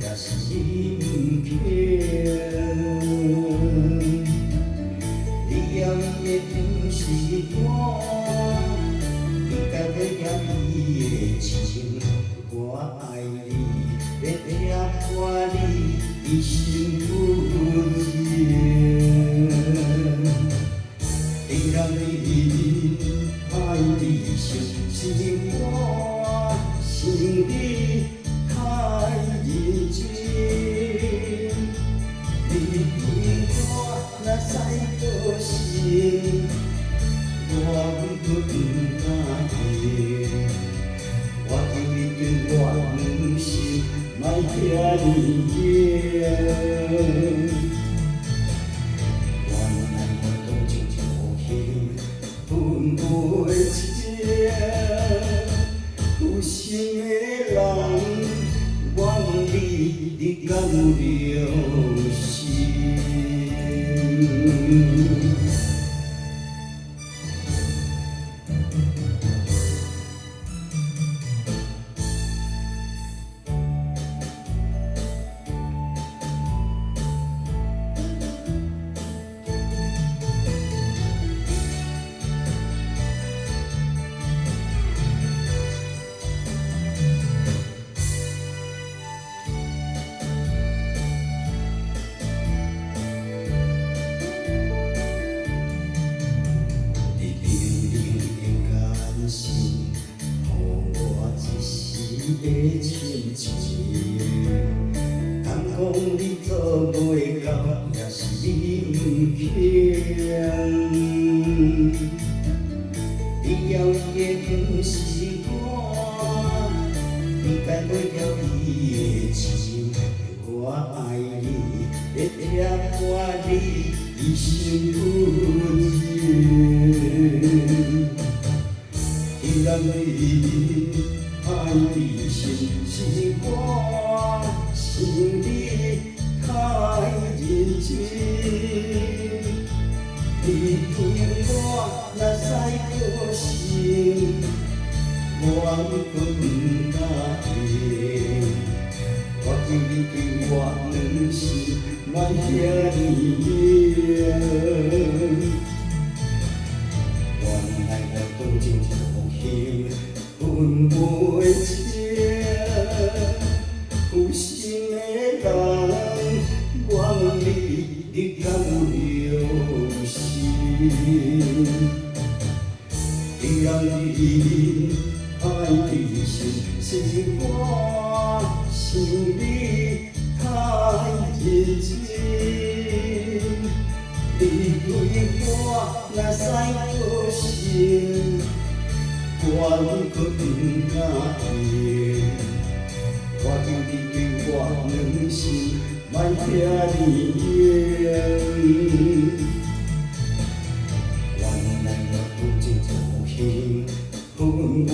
也是你不你要的不是我，你该要你的情，我爱你，要我你一生不变。你让你爱你心是我心里太认真，你对我若再多心，我不敢言。我已经愿心，莫听你言。原来我多情无幸，分袂清。有心的人，我问你，你敢有了心？的亲情，敢讲你做袂到，也是你不肯。你要的不是我，你该要你的情，我爱你，要我你一生不变。既然你爱你心是我心里太认真，你对我若再多心，我搁不敢言。我求你对我软心，莫遐尼严。原来我多情无幸，分袂清。有心的人，我问你，你敢有了心？你让你爱的心是我心里太认真，你对我若再多心，我搁不敢言。我求你对我软心，莫遐尼严。原来我多情无幸，分袂